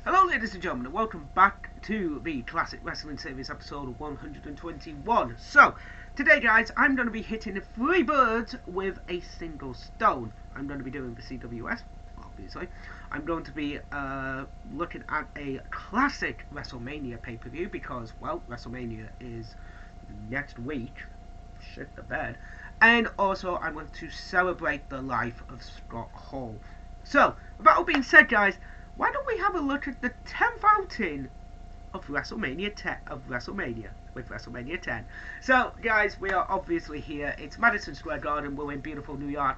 Hello ladies and gentlemen and welcome back to the Classic Wrestling Series episode 121. So, today guys, I'm going to be hitting 3 birds with a single stone. I'm going to be doing the CWS, obviously. I'm going to be looking at a classic Wrestlemania pay-per-view because, well, Wrestlemania is next week. Shit the bed. And also, I want to celebrate the life of Scott Hall. So, with that all being said guys, why don't we have a look at the 10th outing of WrestleMania 10. So, guys, we are obviously here. It's Madison Square Garden. We're in beautiful New York.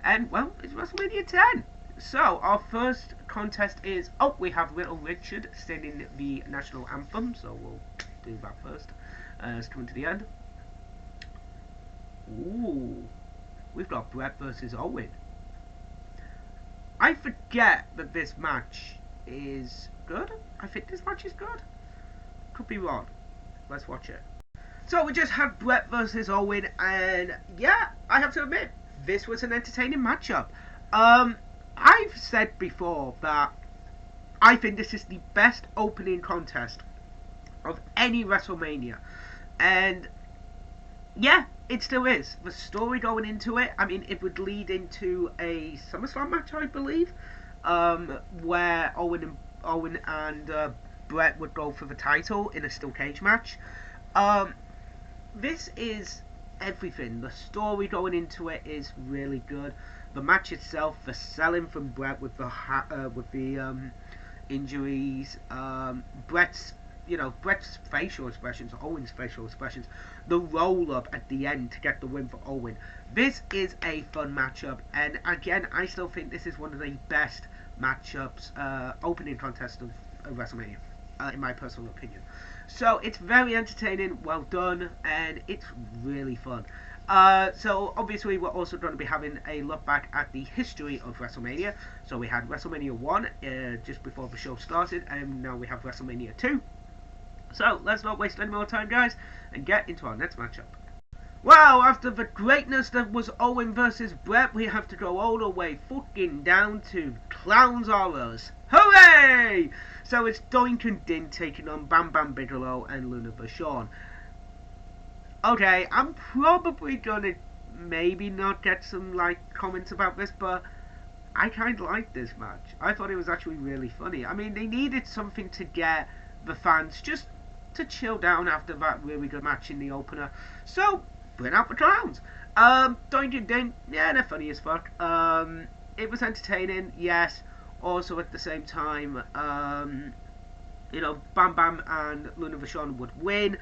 And, well, it's WrestleMania 10. So, our first contest is, we have Little Richard singing the national anthem. So, we'll do that first. It's coming to the end. Ooh. We've got Bret versus Owen. I forget that this match is good. I think this match is good. Could be wrong. Let's watch it. So we just had Bret versus Owen, and yeah, I have to admit, this was an entertaining matchup. I've said before that I think this is the best opening contest of any WrestleMania, and yeah, it still is. The story going into it, I mean, it would lead into a SummerSlam match, I believe, where Owen and Bret would go for the title in a steel cage match. This is everything. The story going into it is really good. The match itself, the selling from Bret with the injuries, Bret's facial expressions, Owen's facial expressions, the roll-up at the end to get the win for Owen. This is a fun matchup, and again, I still think this is one of the best matchups, opening contests of WrestleMania, in my personal opinion. So, it's very entertaining, well done, and it's really fun. So, obviously, we're also going to be having a look back at the history of WrestleMania. So, we had WrestleMania 1 just before the show started, and now we have WrestleMania 2. So, let's not waste any more time, guys, and get into our next matchup. Well, after the greatness that was Owen versus Bret, we have to go all the way fucking down to Clowns R Us. Hooray! So, it's Doink and Din taking on Bam Bam Bigelow and Luna Vachon. Okay, I'm probably gonna maybe not get some, comments about this, but I kind of liked this match. I thought it was actually really funny. I mean, they needed something to get the fans just to chill down after that really good match in the opener. So, bring out the clowns. Doink and Din, yeah, they're funny as fuck. It was entertaining, yes. Also, at the same time, Bam Bam and Luna Vachon would win.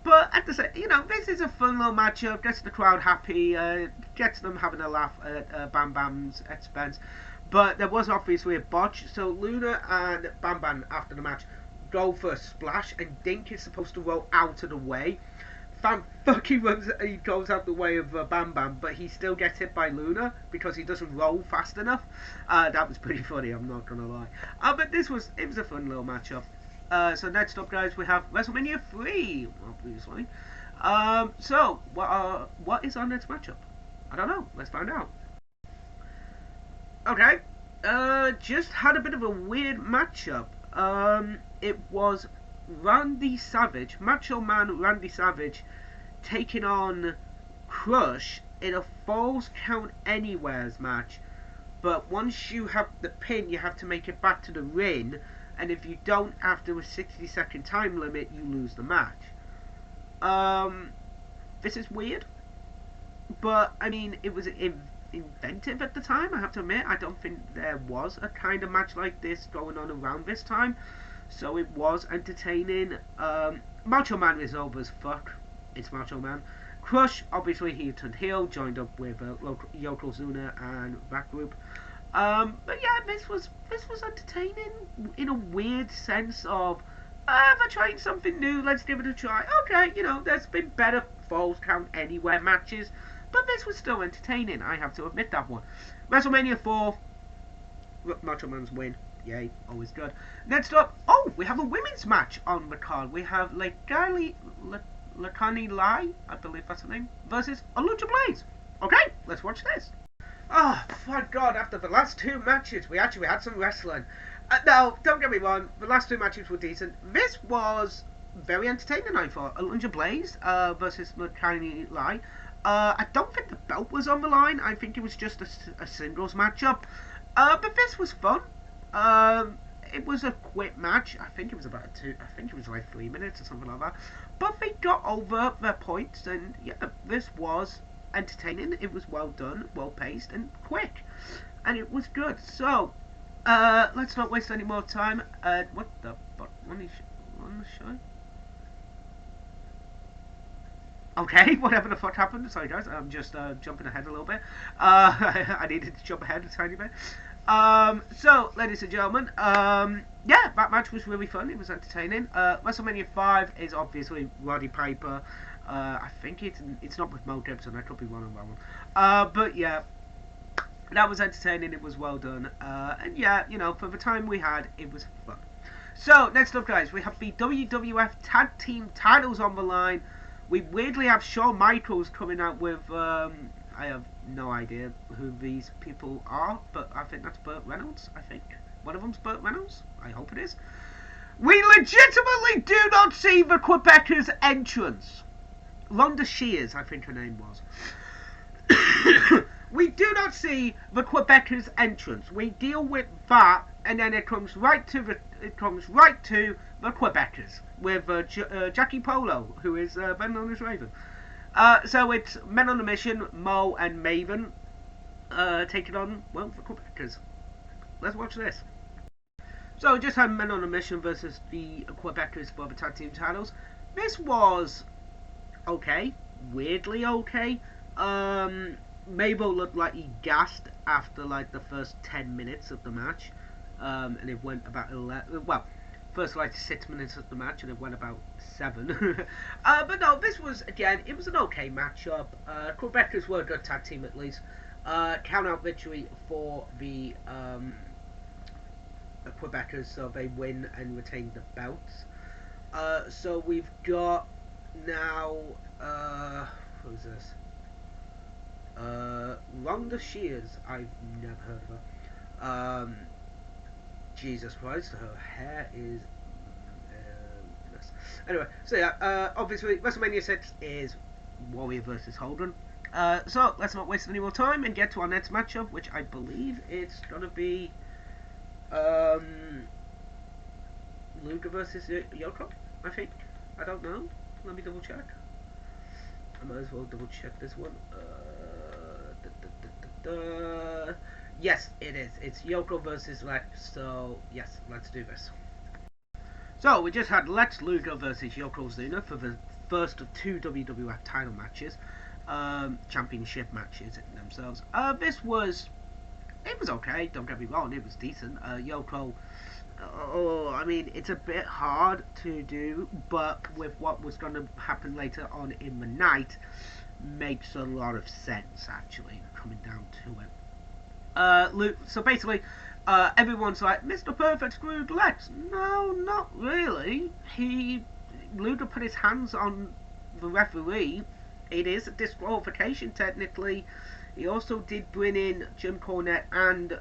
But at the same, this is a fun little matchup. Gets the crowd happy. Gets them having a laugh at Bam Bam's expense. But there was obviously a botch. So Luna and Bam Bam after the match go for a splash, and Dink is supposed to roll out of the way. He goes out the way of Bam Bam, but he still gets hit by Luna because he doesn't roll fast enough. That was pretty funny, I'm not gonna lie. But it was a fun little matchup. So next up, guys, we have WrestleMania 3, obviously. So what is our next matchup? I don't know. Let's find out. Okay. Just had a bit of a weird matchup. It was Macho Man Randy Savage, taking on Crush in a Falls Count Anywheres match. But once you have the pin, you have to make it back to the ring, and if you don't after a 60-second time limit, you lose the match. This is weird, but I mean, it was inventive at the time, I have to admit. I don't think there was a kind of match like this going on around this time, so it was entertaining. Macho Man is over as fuck. It's Macho Man. Crush, obviously he turned heel, joined up with Yokozuna and that group. But yeah, this was entertaining in a weird sense of, they're trying something new, let's give it a try. Okay, there's been better Falls Count Anywhere matches, but this was still entertaining, I have to admit that one. WrestleMania 4, Macho Man's win. Yay, always good. Next up, we have a women's match on the card. We have Lakani Lai, I believe that's her name, versus Lucha Blaze. Okay, let's watch this. Oh, thank God, after the last 2 matches, we actually had some wrestling. No, don't get me wrong. The last two matches were decent. This was very entertaining, I thought. Alundra Blaze versus Makani Lai. I don't think the belt was on the line. I think it was just a singles matchup. But this was fun. It was a quick match. I think it was about I think it was like 3 minutes or something like that. But they got over their points, and yeah, this was entertaining. It was well done, well paced, and quick, and it was good. So, let's not waste any more time. What the fuck? Let me show. Okay, whatever the fuck happened. Sorry guys, I'm just jumping ahead a little bit. I needed to jump ahead a tiny bit. So, ladies and gentlemen, yeah, that match was really fun. It was entertaining. WrestleMania 5 is obviously Roddy Piper. I think it's not with Mel Gibson. I could be wrong on that one. But yeah, that was entertaining. It was well done. And yeah, you know, for the time we had, it was fun. So, next up, guys, we have the WWF Tag Team titles on the line. We weirdly have Shawn Michaels coming out with, I have no idea who these people are, but I think that's Burt Reynolds, I think. One of them's Burt Reynolds? I hope it is. We legitimately do not see the Quebecers' entrance. Rhonda Shears, I think her name was. We do not see the Quebecers' entrance. We deal with that, and then it comes right to the Quebecers with Jackie Polo, who is then known as Raven. So it's Men on a Mission, Mo and Maven taking on, well, the Quebecers. Let's watch this. So we just had Men on a Mission versus the Quebecers for the tag team titles. This was okay, weirdly okay. Mabel looked like he gassed after like the first 10 minutes of the match, and it went about 11. Well, first like 6 minutes of the match, and it went about 7. But no, this was again, it was an okay matchup. Quebecers were a good tag team at least. Count out victory for the Quebecers, so they win and retain the belts. So we've got now who's this? Rhonda Shears. I've never heard of her. Jesus Christ, her hair is anyway, so yeah, obviously WrestleMania 6 is Warrior versus Hogan. So let's not waste any more time and get to our next matchup, which I believe it's gonna be Luger versus Yoko, I think. I don't know. Let me double check. I might as well double check this one. Yes, it is. It's Yoko versus Lex. So yes, let's do this. So we just had Lex Luger versus Yokozuna for the first of 2 WWF title matches, championship matches themselves. This was, it was okay. Don't get me wrong, it was decent. Yoko, I mean, it's a bit hard to do, but with what was going to happen later on in the night, makes a lot of sense actually coming down to it. So basically, everyone's like, Mr. Perfect screwed Lex. No, not really. Luger put his hands on the referee. It is a disqualification technically. He also did bring in Jim Cornette and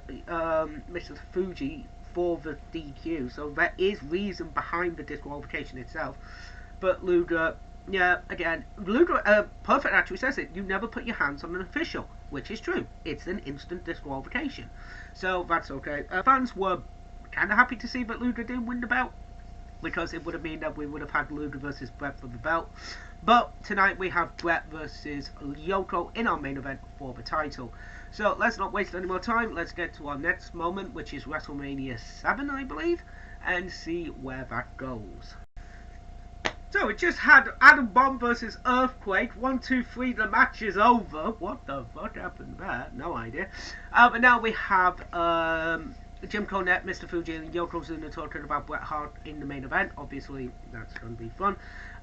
Mr. Fuji for the DQ, so there is reason behind the disqualification itself. But Luger, yeah, again, Luger, Perfect actually says it, you never put your hands on an official, which is true. It's an instant disqualification. So that's okay. Fans were kind of happy to see that Luger didn't win the belt, because it would have meant that we would have had Luger versus Bret for the belt. But tonight we have Bret versus Yoko in our main event for the title. So let's not waste any more time. Let's get to our next moment, which is WrestleMania 7, I believe, and see where that goes. So we just had Adam Bomb versus Earthquake. 1, 2, 3, the match is over. What the fuck happened there? No idea. But now we have Jim Cornette, Mr. Fuji, and Yokozuna talking about Bret Hart in the main event. Obviously, that's going to be fun.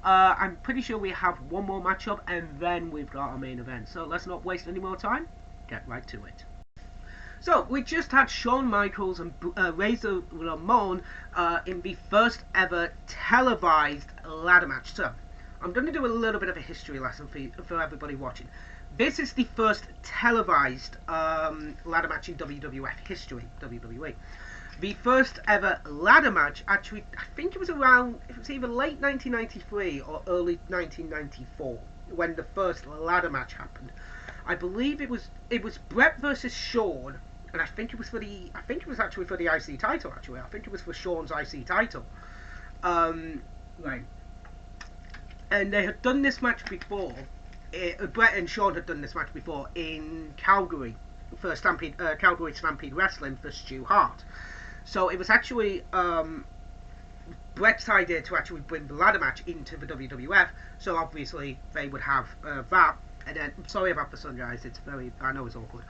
I'm pretty sure we have one more matchup, and then we've got our main event. So let's not waste any more time. Get right to it. So we just had Shawn Michaels and Razon Ramon in the first ever televised ladder match. So I'm going to do a little bit of a history lesson for everybody watching. This is the first televised ladder match in WWF history, WWE. the first ever ladder match, actually, I think it was either late 1993 or early 1994 when the first ladder match happened. I believe it was Bret versus Shawn, and I think it was actually for the IC title. Actually, I think it was for Shawn's IC title. Right. And they had done this match before. Bret and Shawn had done this match before in Calgary for Calgary Stampede Wrestling for Stu Hart. So it was actually Bret's idea to actually bring the ladder match into the WWF. So obviously they would have that. And then, sorry about the sun, guys. I know it's awkward.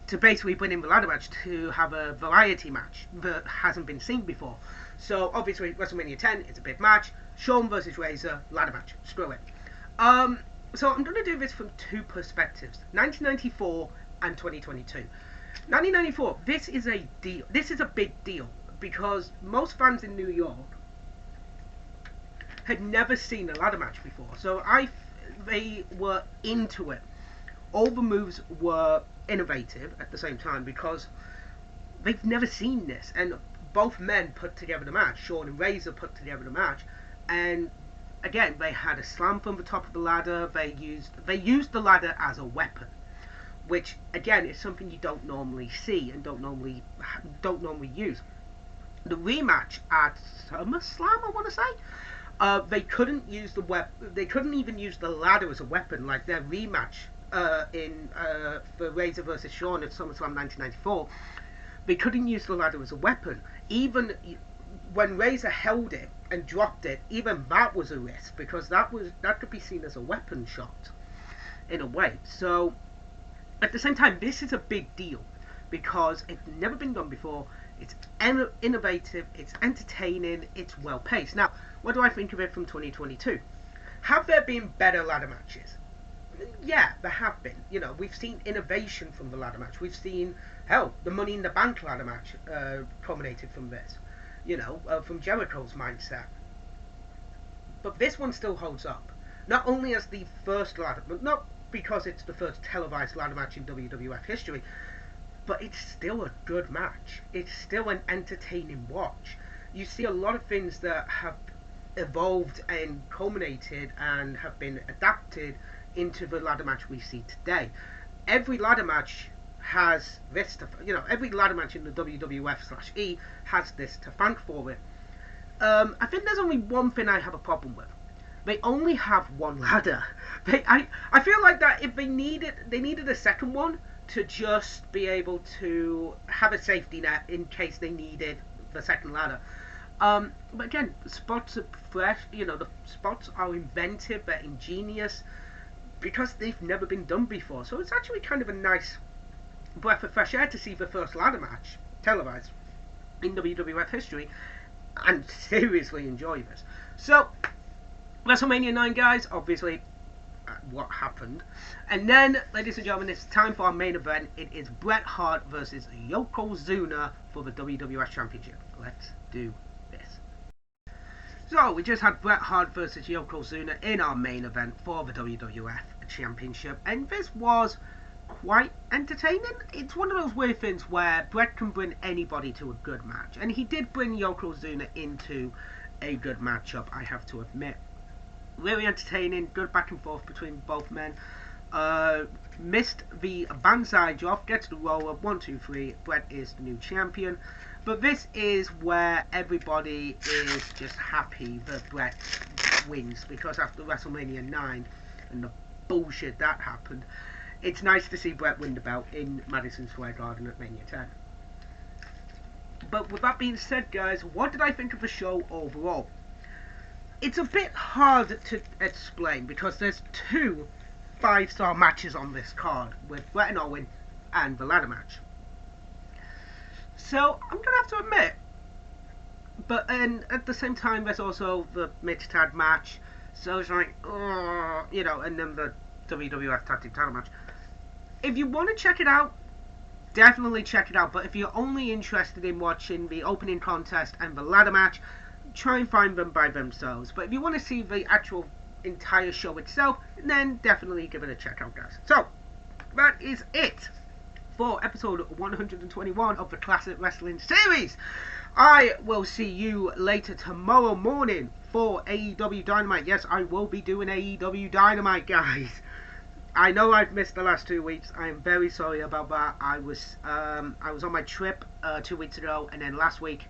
To basically bring in the ladder match to have a variety match that hasn't been seen before. So obviously WrestleMania 10 is a big match. Shawn versus Razor, ladder match. Screw it. So I'm going to do this from two perspectives: 1994 and 2022. 1994. This is a deal. This is a big deal because most fans in New York had never seen a ladder match before. So they were into it. All the moves were innovative at the same time because they've never seen this, and both men put together the match. Shawn and Razor put together the match, and again they had a slam from the top of the ladder. They used the ladder as a weapon, which again is something you don't normally see and don't normally use. The rematch at SummerSlam, I want to say, they couldn't use they couldn't even use the ladder as a weapon. Like their rematch for Razor versus Shawn at SummerSlam 1994, they couldn't use the ladder as a weapon. Even when Razor held it and dropped it, even that was a risk because that could be seen as a weapon shot in a way. So at the same time, this is a big deal because it's never been done before. It's innovative, it's entertaining, it's well paced. Now, what do I think of it from 2022? Have there been better ladder matches? Yeah, there have been. You know, we've seen innovation from the ladder match. We've seen, hell, the Money in the Bank ladder match culminated from this. You know, from Jericho's mindset. But this one still holds up. Not only as the first ladder, but not because it's the first televised ladder match in WWF history, but it's still a good match. It's still an entertaining watch. You see a lot of things that have evolved and culminated and have been adapted into the ladder match we see today. Every ladder match has this to, every ladder match in the WWF/E has this to thank for it. I think there's only one thing I have a problem with. They only have one ladder. I feel like that if they needed a second one to just be able to have a safety net in case they needed the second ladder. But again, the spots are fresh. The spots are inventive, they're ingenious because they've never been done before. So it's actually kind of a nice breath of fresh air to see the first ladder match televised in WWF history and seriously enjoy this. So WrestleMania 9, guys, obviously what happened. And then, ladies and gentlemen, it's time for our main event. It is Bret Hart versus Yokozuna for the WWF Championship. Let's do this. So, we just had Bret Hart versus Yokozuna in our main event for the WWF Championship, and this was quite entertaining. It's one of those weird things where Bret can bring anybody to a good match, and he did bring Yokozuna into a good matchup, I have to admit. Really entertaining, good back and forth between both men. Missed the banzai drop, gets the roll up, 1, 2, 3, Bret is the new champion. But this is where everybody is just happy that Bret wins, because after WrestleMania 9 and the bullshit that happened, it's nice to see Bret win the belt in Madison Square Garden at Mania 10. But with that being said, guys, what did I think of the show overall? It's a bit hard to explain because there's 2 5-star matches on this card with Bret and Owen and the ladder match. So I'm gonna have to admit, and at the same time there's also the mixed tag match. So it's like, and then the WWF Tag Team Title match. If you want to check it out, definitely check it out. But if you're only interested in watching the opening contest and the ladder match, try and find them by themselves. But if you want to see the actual entire show itself, then definitely give it a check out, guys. So that is it for episode 121 of the Classic Wrestling Series. I will see you later tomorrow morning for AEW Dynamite. Yes, I will be doing AEW Dynamite, guys. I know I've missed the last 2 weeks. I am very sorry about that. I was on my trip 2 weeks ago, and then last week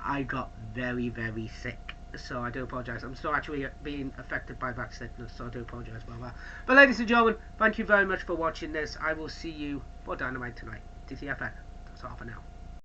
I got very, very sick. So I do apologise. I'm still actually being affected by that sickness, so I do apologise about that. But ladies and gentlemen, thank you very much for watching this. I will see you for Dynamite tonight. TCFN. That's all for now.